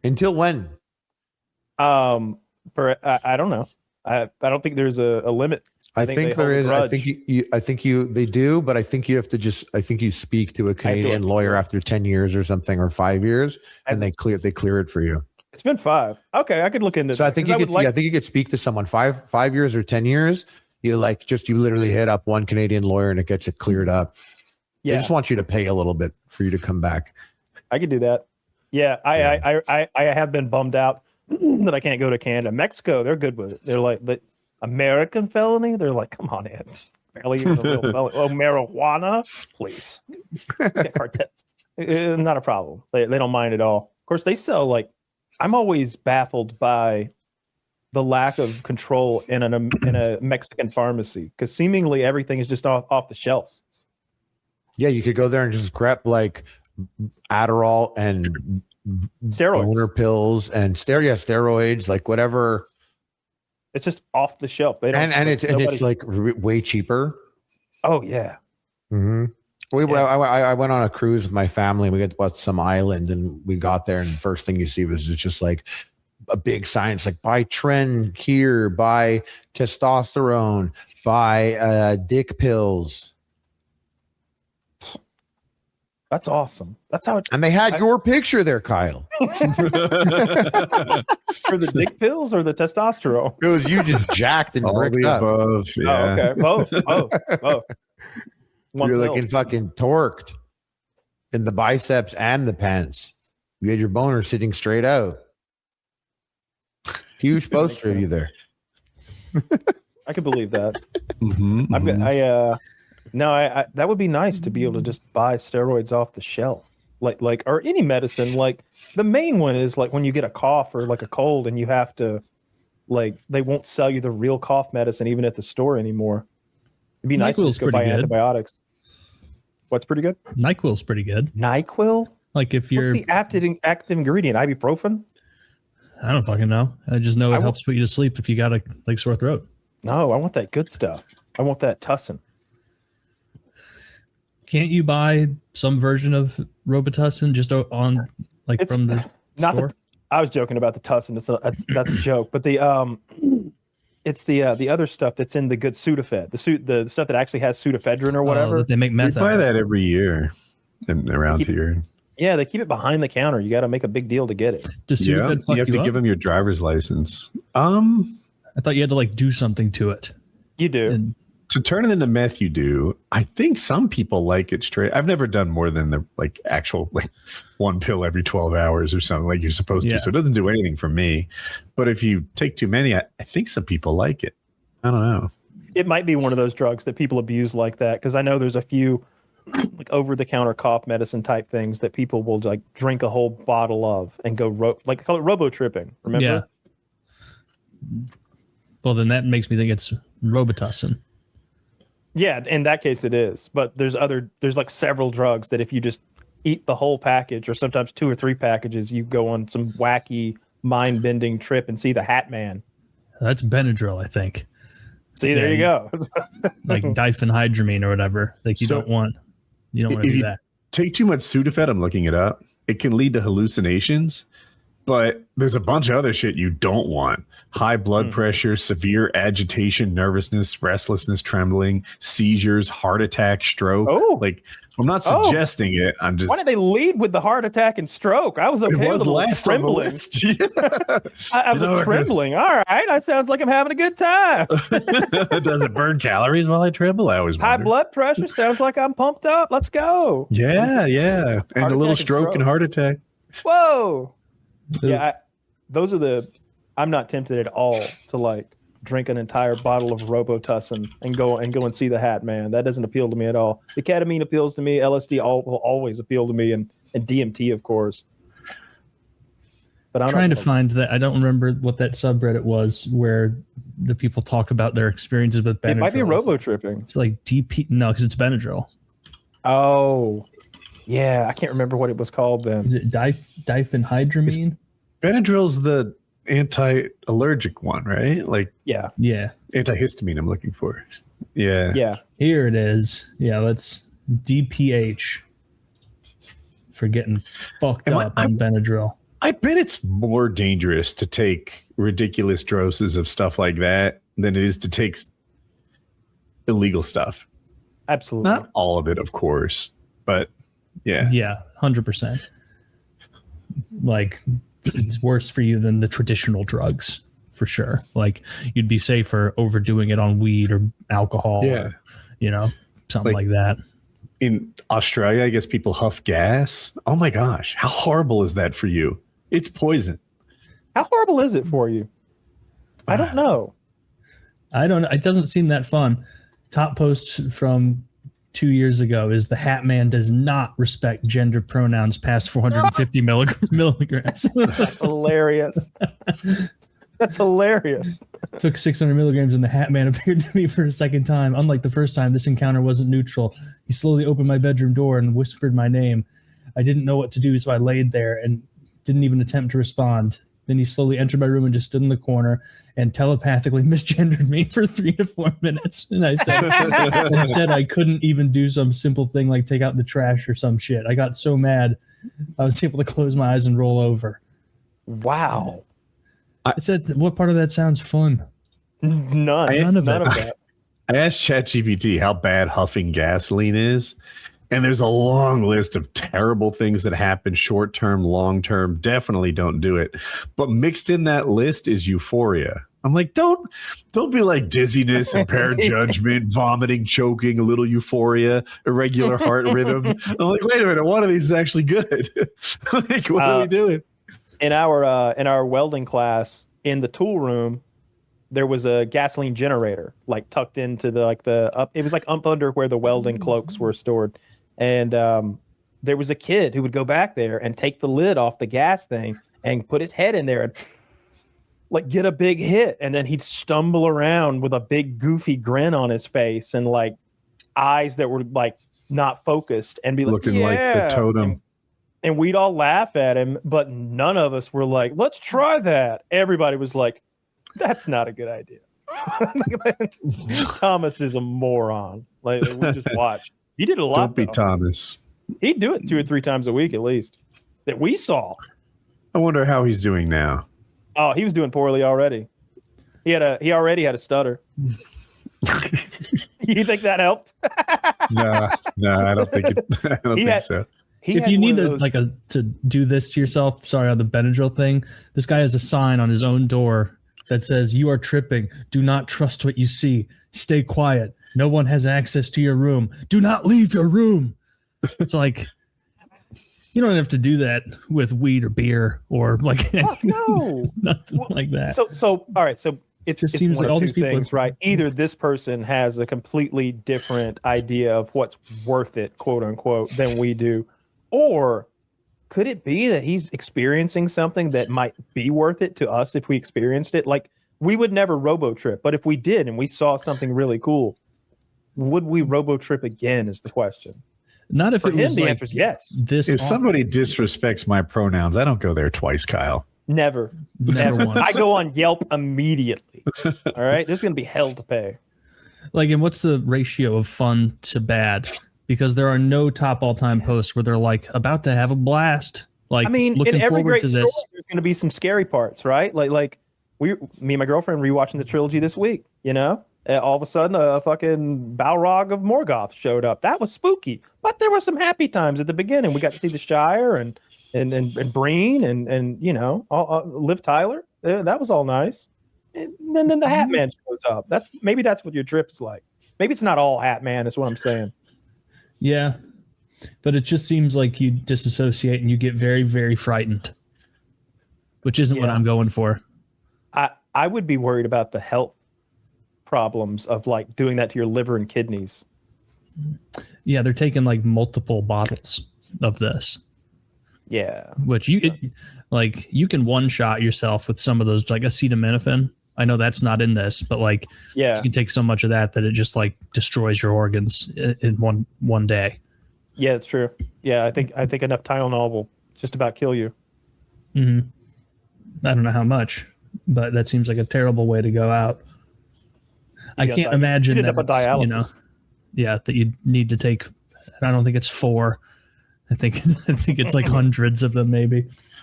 Until when? I don't know. I don't think there's a limit. I think there is. I think they do, but I think you have to I think you speak to a Canadian lawyer after 10 years or something, or 5 years, and they clear it for you. It's been 5. Okay, I could look into. So I think you could. I think you could speak to someone 5 years or 10 years. You literally hit up one Canadian lawyer and it gets it cleared up. Yeah. They just want you to pay a little bit for you to come back. I could do that. Yeah, I have been bummed out that I can't go to Canada. Mexico, they're good with it. They're like the American felony. They're like, come on in. Barely even a real felony. Oh, marijuana, please. Not a problem. They don't mind at all. Of course, they sell like. I'm always baffled by the lack of control in a Mexican pharmacy, because seemingly everything is just off the shelf. Yeah, you could go there and just grab like Adderall and steroids, boner pills, and steroids, like whatever. It's just off the shelf. They don't, it's like way cheaper. Oh yeah. Mm-hmm. I went on a cruise with my family, and we got to some island, and we got there, and the first thing you see was just like a big sign. It's like, buy Tren here, buy testosterone, buy dick pills. That's awesome. That's how it. And they had your picture there, Kyle. For the dick pills or the testosterone? It was you just jacked and bricked up. Above, yeah. Oh, okay. Both. You're looking fucking torqued in the biceps and the pants. You had your boner sitting straight out. Huge poster of you there. I could believe that. Mm-hmm, that would be nice to be able to just buy steroids off the shelf, like or any medicine. Like the main one is like when you get a cough or like a cold, and you have to, like, they won't sell you the real cough medicine even at the store anymore. It'd be nice to just go buy antibiotics. What's pretty good? NyQuil's pretty good. NyQuil? Like if you're what's the active ingredient? Ibuprofen? I don't fucking know. I just know it helps put you to sleep if you got a sore throat. No, I want that good stuff. I want that Tussin. Can't you buy some version of Robitussin just on from the store? I was joking about the Tussin. That's a joke. But it's the other stuff that's in the good Sudafed, the stuff that actually has pseudoephedrine or whatever. That they make meth out. We buy that every year around here. Yeah, they keep it behind the counter. You got to make a big deal to get it. Does Sudafed fuck you have to give them your driver's license. I thought you had to do something to it. You do. To turn it into meth, you do. I think some people like it straight. I've never done more than the actual one pill every 12 hours or something like you're supposed to. So it doesn't do anything for me. But if you take too many, I think some people like it. I don't know. It might be one of those drugs that people abuse like that, because I know there's a few over-the-counter cough medicine type things that people will drink a whole bottle of and go call it robo-tripping. Remember? Yeah. Well, then that makes me think it's Robitussin. Yeah, in that case it is. But there's several drugs that if you just eat the whole package, or sometimes 2 or 3 packages, you go on some wacky mind-bending trip and see the Hat Man. That's Benadryl, I think. See, there you go. Like diphenhydramine or whatever. You don't want to do that. Take too much Sudafed, I'm looking it up. It can lead to hallucinations. But there's a bunch of other shit you don't want. High blood pressure, severe agitation, nervousness, restlessness, trembling, seizures, heart attack, stroke. Oh. I'm not suggesting it. I'm just. Why did they lead with the heart attack and stroke? I was okay with the last trembling. I was trembling. All right. That sounds like I'm having a good time. Does it burn calories while I tremble? I always wonder. High blood pressure sounds like I'm pumped up. Let's go. Yeah. And a little stroke and heart attack. Whoa. Yeah, I'm not tempted at all to drink an entire bottle of Robitussin and go and see the Hat Man. That doesn't appeal to me at all. The ketamine appeals to me. LSD will always appeal to me, and DMT, of course. But I'm trying to find that. I don't remember what that subreddit was where the people talk about their experiences with Benadryl. It might be robo-tripping. It's like DP. No, because it's Benadryl. Oh. Yeah, I can't remember what it was called then. Is it diphenhydramine? Benadryl's the anti-allergic one, right? Yeah. Antihistamine I'm looking for. Yeah. Here it is. Yeah, let's DPH for getting fucked up on Benadryl. I bet it's more dangerous to take ridiculous doses of stuff like that than it is to take illegal stuff. Absolutely. Not all of it, of course, but yeah. Yeah, 100%. Like, it's worse for you than the traditional drugs, for sure. Like, you'd be safer overdoing it on weed or alcohol, or, something like that. In Australia, I guess people huff gas. Oh my gosh, how horrible is that for you? It's poison. How horrible is it for you? I don't know. It doesn't seem that fun. Top post from 2 years ago is the Hat Man does not respect gender pronouns past 450 milligrams. That's hilarious. That's hilarious. Took 600 milligrams and the Hat Man appeared to me for a second time. Unlike the first time, this encounter wasn't neutral. He slowly opened my bedroom door and whispered my name. I didn't know what to do, so I laid there and didn't even attempt to respond. Then he slowly entered my room and just stood in the corner and telepathically misgendered me for 3 to 4 minutes. And I said I couldn't even do some simple thing like take out the trash or some shit. I got so mad, I was able to close my eyes and roll over. Wow. I said, what part of that sounds fun? None of that. I asked ChatGPT how bad huffing gasoline is, and there's a long list of terrible things that happen short term, long term. Definitely don't do it. But mixed in that list is euphoria. I'm like, don't be like dizziness, impaired judgment, vomiting, choking, a little euphoria, irregular heart rhythm. I'm like, wait a minute, one of these is actually good. Like, what are we doing? In our welding class in the tool room, there was a gasoline generator like tucked into the up. It was like up under where the welding cloaks were stored, and there was a kid who would go back there and take the lid off the gas thing and put his head in there and like get a big hit, and then he'd stumble around with a big goofy grin on his face and like eyes that were like not focused and be like looking like the totem. And we'd all laugh at him, but none of us were like, let's try that. Everybody was like, that's not a good idea. Thomas is a moron. Like, we just watch. He did a lot. Don't be Thomas. He'd do it 2 or 3 times a week at least that we saw. I wonder how he's doing now. Oh, he was doing poorly already. He already had a stutter. You think that helped? No, I don't think it. I don't think so. If you need to do this to yourself, sorry, on the Benadryl thing, this guy has a sign on his own door that says, "You are tripping. Do not trust what you see. Stay quiet. No one has access to your room. Do not leave your room." It's like, you don't have to do that with weed or beer or like no, nothing like that. So all right, so it just seems like all these people things, right? Either this person has a completely different idea of what's worth it, quote unquote, than we do. Or could it be that he's experiencing something that might be worth it to us if we experienced it? Like, we would never robo-trip, but if we did and we saw something really cool, would we robo-trip again is the question. Not if For it him, was the like answer is yes. If somebody disrespects my pronouns, I don't go there twice, Kyle. Never once. I go on Yelp immediately. All right? There's going to be hell to pay. Like, and what's the ratio of fun to bad? Because there are no top all-time posts where they're like about to have a blast. Like, I mean, looking in every forward great to story, this. there's going to be some scary parts, right? Like me and my girlfriend rewatching the trilogy this week. You know, all of a sudden a fucking Balrog of Morgoth showed up. That was spooky, but there were some happy times at the beginning. We got to see the Shire and Breen and you know, Liv Tyler. That was all nice. And then the Hat Man shows up. Maybe that's what your trip is like. Maybe it's not all Hat Man. Is what I'm saying. Yeah, but it just seems like you disassociate and you get very, very frightened, which isn't what I'm going for. I would be worried about the health problems of like doing that to your liver and kidneys. Yeah, they're taking like multiple bottles of this. Yeah, which you can one shot yourself with some of those, like acetaminophen. I know that's not in this, but like, yeah, you can take so much of that it just like destroys your organs in one day. Yeah, it's true. Yeah, I think enough Tylenol will just about kill you. Mm-hmm. I don't know how much, but that seems like a terrible way to go out. I can't imagine that dialysis. You know, that you need to take. I don't think it's 4. I think it's like hundreds of them, maybe.